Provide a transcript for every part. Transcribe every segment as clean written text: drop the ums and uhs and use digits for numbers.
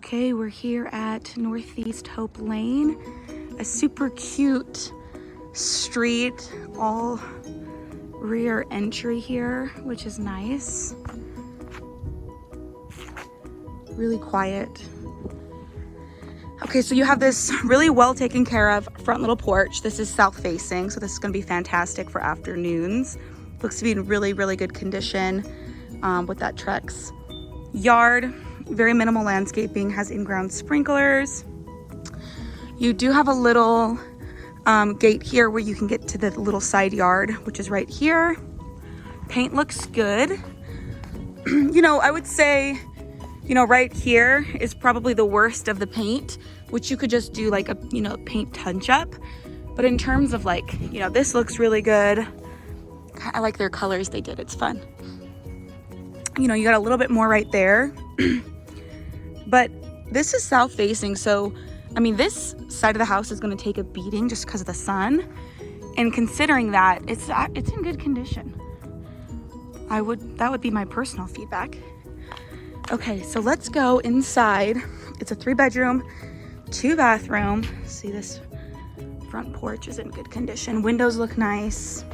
Okay, we're here at Northeast Hope Lane, a super cute street, all rear entry here, which is nice. Really quiet. Okay, so you have this really well taken care of front little porch. This is south facing, so this is gonna be fantastic for afternoons. Looks to be in really, really good condition with that Trex yard. Very minimal landscaping, has in-ground sprinklers. You do have a little gate here where you can get to the little side yard, which is right here. Paint looks good. You know, I would say, you know, right here is probably the worst of the paint, which you could just do like a, you know, paint touch up. But in terms of like, you know, this looks really good. I like their colors they did, it's fun. You know, you got a little bit more right there. But this is south facing, so I mean this side of the house is going to take a beating just because of the sun, and considering that it's in good condition, that would be my personal feedback. Okay, so let's go inside. It's a 3-bedroom, 2-bathroom. See, this front porch is in good condition. Windows look nice.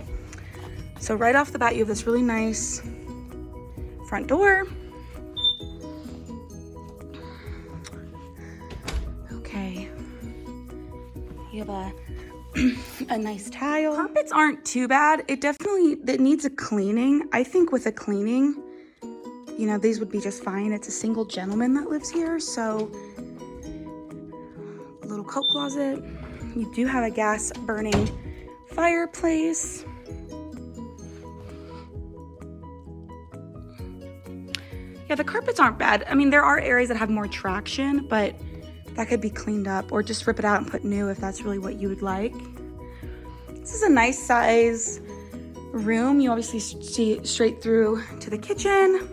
So right off the bat you have this really nice front door. You have a nice tile. Carpets aren't too bad. It needs a cleaning. I think with a cleaning, you know, these would be just fine. It's a single gentleman that lives here, so a little coat closet. You do have a gas burning fireplace. Yeah, the carpets aren't bad. I mean, there are areas that have more traction, but that could be cleaned up, or just rip it out and put new if that's really what you would like. This is a nice size room. You obviously see straight through to the kitchen.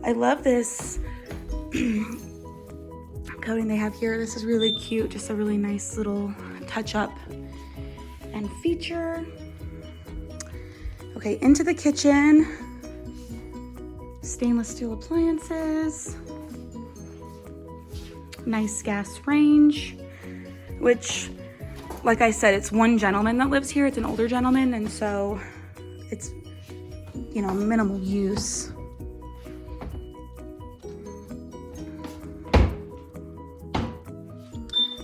I love this coating they have here. This is really cute, just a really nice little touch up and feature. Okay, into the kitchen. Stainless steel appliances. Nice gas range, which, like I said, it's one gentleman that lives here. It's an older gentleman, and so it's, you know, minimal use.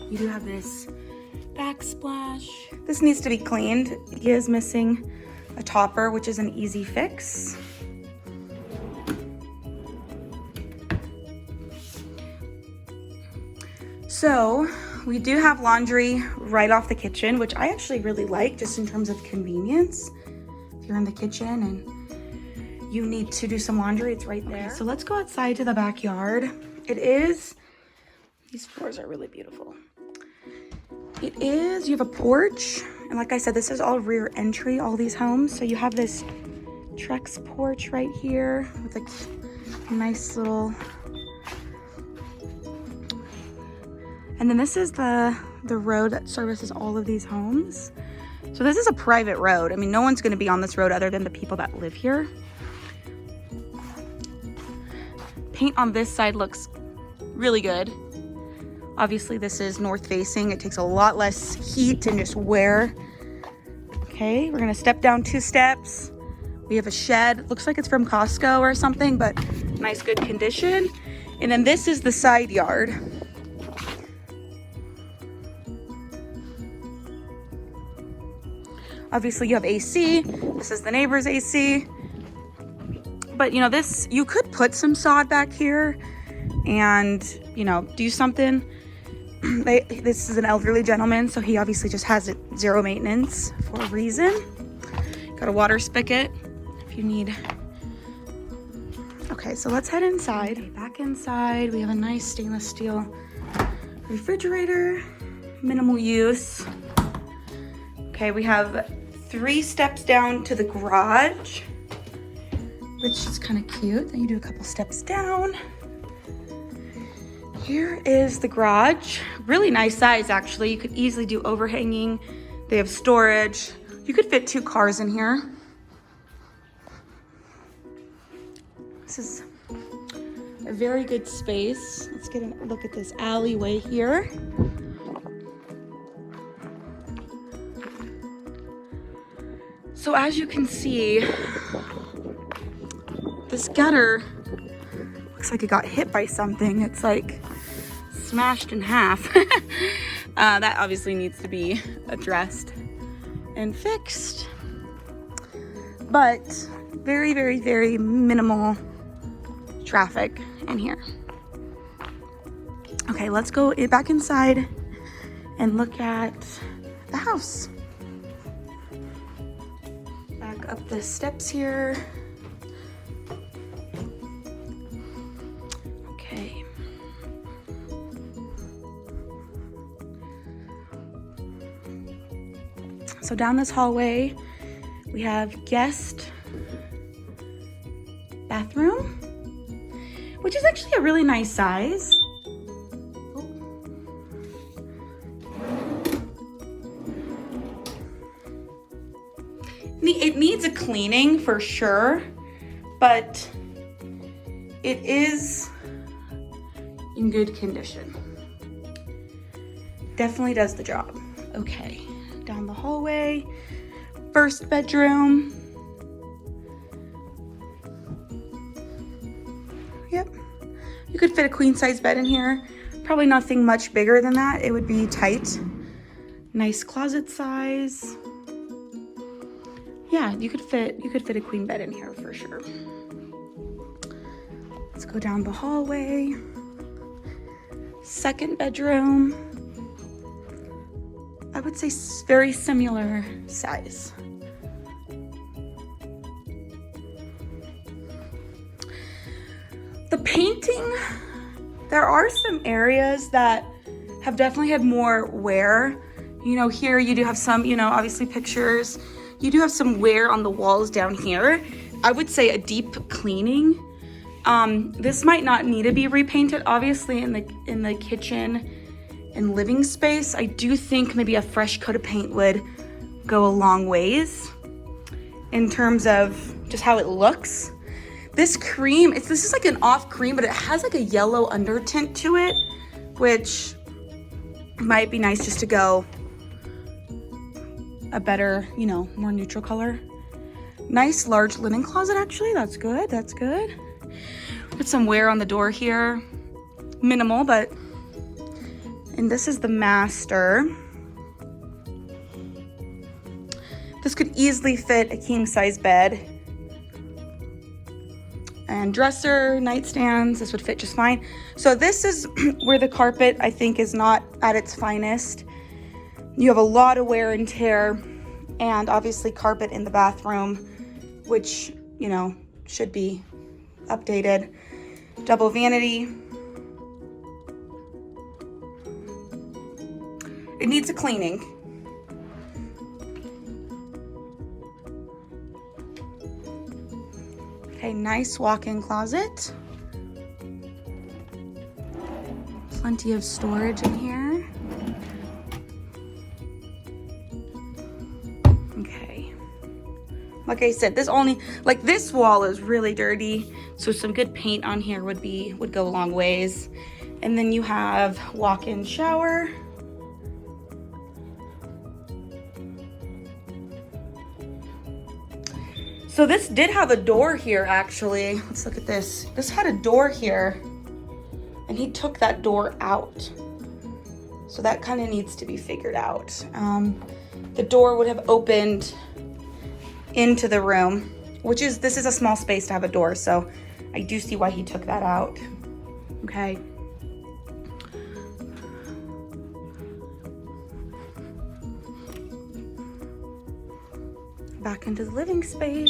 You do have this backsplash. This needs to be cleaned. He is missing a topper, which is an easy fix. So we do have laundry right off the kitchen, which I actually really like just in terms of convenience. If you're in the kitchen and you need to do some laundry, it's right there. Okay, so let's go outside to the backyard. These floors are really beautiful. You have a porch. And like I said, this is all rear entry, all these homes. So you have this Trex porch right here with a nice little. And then this is the road that services all of these homes. So this is a private road. I mean, no one's gonna be on this road other than the people that live here. Paint on this side looks really good. Obviously this is north facing. It takes a lot less heat and just wear. Okay, we're gonna step down 2 steps. We have a shed. Looks like it's from Costco or something, but nice, good condition. And then this is the side yard. Obviously you have AC. This is the neighbor's AC. But you know, you could put some sod back here and, you know, do something. This is an elderly gentleman, so he obviously just has it 0 maintenance for a reason. Got a water spigot if you need. Okay, so let's head inside. Okay, back inside, we have a nice stainless steel refrigerator, minimal use. Okay, we have 3 steps down to the garage, which is kind of cute. Then you do a couple steps down. Here is the garage. Really nice size, actually. You could easily do overhanging. They have storage. You could fit 2 cars in here. This is a very good space. Let's get a look at this alleyway here. So as you can see, this gutter looks like it got hit by something. It's like smashed in half. That obviously needs to be addressed and fixed. But very, very, very minimal traffic in here. Okay, let's go back inside and look at the house. Back up the steps here. Okay. So down this hallway, we have guest bathroom, which is actually a really nice size. It needs a cleaning for sure, but it is in good condition. Definitely does the job. Okay, down the hallway, first bedroom. Yep, you could fit a queen size bed in here. Probably nothing much bigger than that. It would be tight. Nice closet size. Yeah, you could fit a queen bed in here for sure. Let's go down the hallway. Second bedroom. I would say very similar size. The painting, there are some areas that have definitely had more wear. You know, here you do have some, you know, obviously pictures. You do have some wear on the walls down here. I would say a deep cleaning. This might not need to be repainted, obviously, in the kitchen and living space. I do think maybe a fresh coat of paint would go a long ways in terms of just how it looks. This cream, this is like an off cream, but it has like a yellow undertint to it, which might be nice just to go a better, you know, more neutral color. Nice large linen closet, actually. That's good. That's good. Put some wear on the door here. Minimal, but. And this is the master. This could easily fit a king size bed. And dresser, nightstands, this would fit just fine. So this is where the carpet, I think, is not at its finest. You have a lot of wear and tear, and obviously carpet in the bathroom, which, you know, should be updated. Double vanity. It needs a cleaning. Okay, nice walk-in closet. Plenty of storage in here. Okay. Like I said, this wall is really dirty, so some good paint on here would go a long ways. And then you have walk-in shower. So this did have a door here, actually. Let's look at this. This had a door here, and he took that door out. So that kind of needs to be figured out. The door would have opened into the room, this is a small space to have a door, so I do see why he took that out. Okay. Back into the living space.